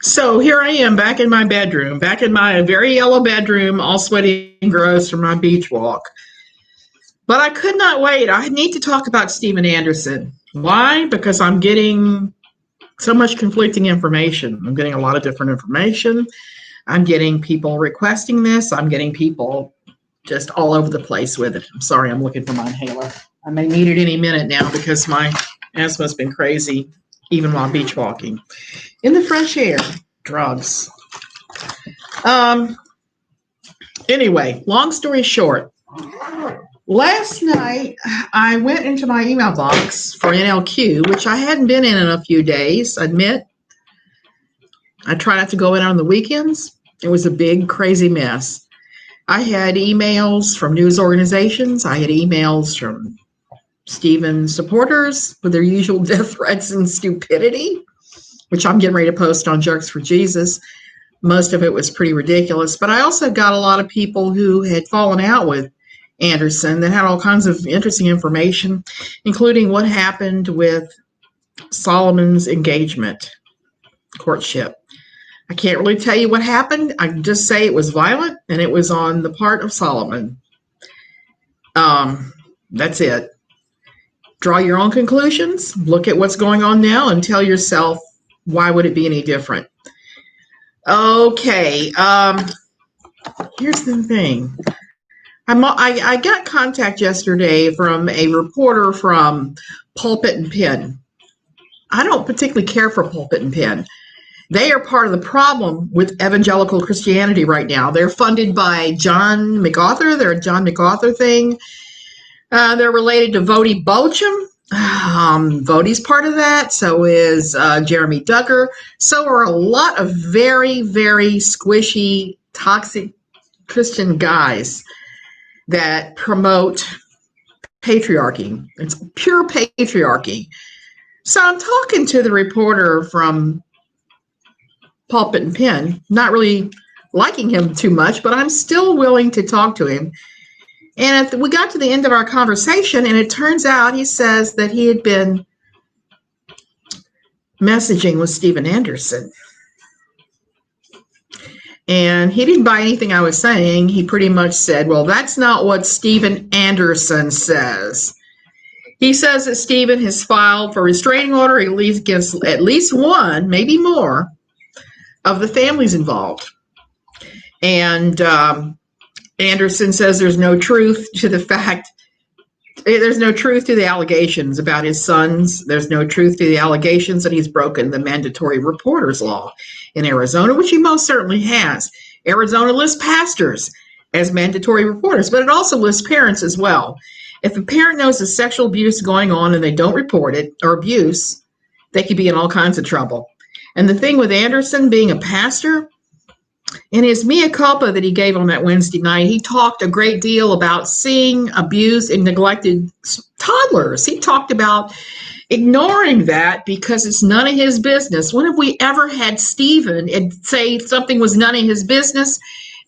So here I am back in my bedroom, back in my very yellow bedroom, all sweaty and gross from my beach walk. But I could not wait. I need to talk about Steven Anderson. Why? Because I'm getting so much conflicting information. I'm getting a lot of different information. I'm getting people requesting this. I'm getting people just all over the place with it. I'm sorry, I'm looking for my inhaler. I may need it any minute now because my asthma's been crazy, even while beach walking. In the fresh air, drugs. Um, anyway, long story short, last night I went into my email box for NLQ, which I hadn't been in a few days, I admit. I try not to go in on the weekends. It was a big, crazy mess. I had emails from news organizations. I had emails from Stephen supporters with their usual death threats and stupidity, which I'm getting ready to post on Jerks for Jesus. Most of it was pretty ridiculous. But I also got a lot of people who had fallen out with Anderson that had all kinds of interesting information, including what happened with Solomon's engagement, courtship. I can't really tell you what happened. I can just say it was violent and it was on the part of Solomon. That's it. Draw your own conclusions. Look at what's going on now and tell yourself, why would it be any different? Okay. Here's the thing. I got contact yesterday from a reporter from Pulpit and Pen. I don't particularly care for Pulpit and Pen. They are part of the problem with evangelical Christianity right now. They're funded by John MacArthur. They're a John MacArthur thing. They're related to Vody Bochum. Vody's part of that. So is Jeremy Ducker. So are a lot of very, very squishy, toxic Christian guys that promote patriarchy. It's pure patriarchy. So I'm talking to the reporter from Pulpit and Pen, not really liking him too much, but I'm still willing to talk to him. And we got to the end of our conversation, and it turns out he says that he had been messaging with Steven Anderson. And he didn't buy anything I was saying. He pretty much said, well, that's not what Steven Anderson says. He says that Steven has filed for restraining order against at least one, maybe more, of the families involved. And Anderson says there's no truth to the allegations about his sons. There's no truth to the allegations that he's broken the mandatory reporters law in Arizona, which he most certainly has. Arizona lists pastors as mandatory reporters, but it also lists parents as well. If a parent knows there's sexual abuse going on and they don't report it, or abuse, they could be in all kinds of trouble. And the thing with Anderson being a pastor, in his mea culpa that he gave on that Wednesday night, he talked a great deal about seeing abused and neglected toddlers. He talked about ignoring that because it's none of his business. When have we ever had Stephen say something was none of his business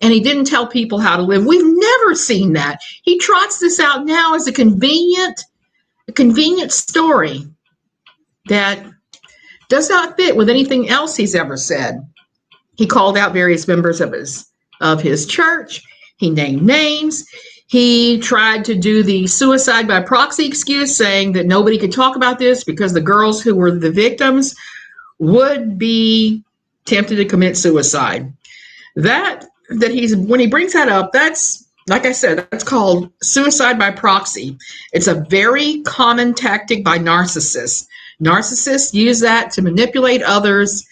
and he didn't tell people how to live? We've never seen that. He trots this out now as a convenient story that does not fit with anything else he's ever said. He called out various members of his church. He named names. He tried to do the suicide by proxy excuse, saying that nobody could talk about this because the girls who were the victims would be tempted to commit suicide. When he brings that up, that's, like I said, that's called suicide by proxy. It's a very common tactic by narcissists. Narcissists use that to manipulate others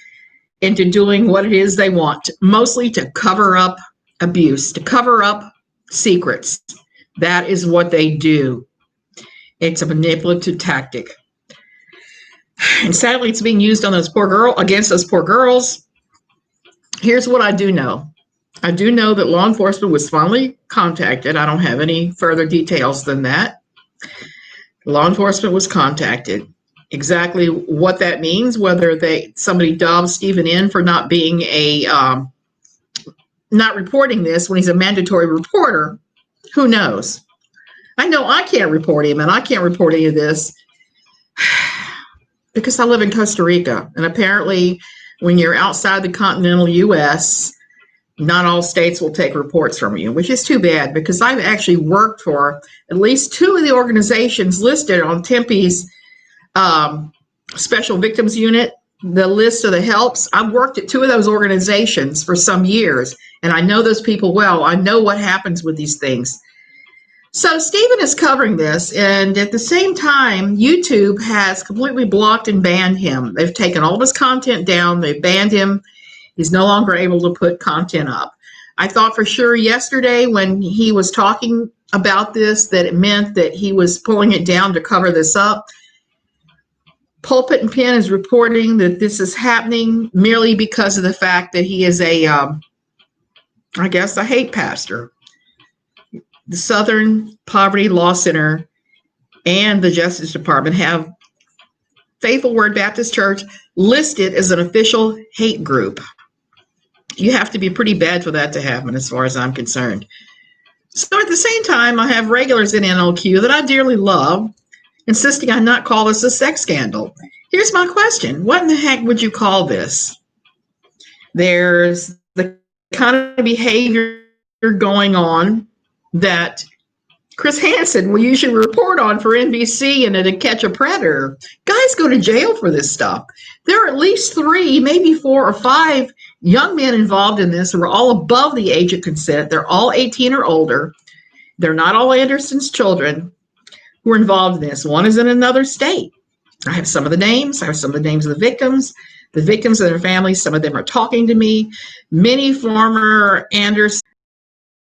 into doing what it is they want, mostly to cover up abuse, to cover up secrets. That is what they do. It's a manipulative tactic. And sadly, it's being used on against those poor girls. Here's what I do know. I do know that law enforcement was finally contacted. I don't have any further details than that. Law enforcement was contacted. Exactly what that means, whether somebody dobbed Stephen in for not being not reporting this when he's a mandatory reporter, who knows? I know I can't report him, and I can't report any of this because I live in Costa Rica, and apparently when you're outside the continental U.S., not all states will take reports from you, which is too bad because I've actually worked for at least two of the organizations listed on Tempe's Special Victims Unit, the list of the helps. I've worked at two of those organizations for some years, and I know those people well. I know what happens with these things. So Stephen is covering this, and at the same time, YouTube has completely blocked and banned him. They've taken all of his content down. They've banned him. He's no longer able to put content up. I thought for sure yesterday when he was talking about this that it meant that he was pulling it down to cover this up. Pulpit and Pen is reporting that this is happening merely because of the fact that he is a hate pastor. The Southern Poverty Law Center and the Justice Department have Faithful Word Baptist Church listed as an official hate group. You have to be pretty bad for that to happen, as far as I'm concerned. So at the same time, I have regulars in NLQ that I dearly love, insisting I not call this a sex scandal. Here's my question. What in the heck would you call this? There's the kind of behavior going on that Chris Hansen will usually report on for NBC and To Catch a Predator. Guys go to jail for this stuff. There are at least 3, maybe 4 or 5 young men involved in this who are all above the age of consent. They're all 18 or older. They're not all Anderson's children who are involved in this. One is in another state. I have some of the names. I have some of the names of the victims and their families. Some of them are talking to me. Many former Anderson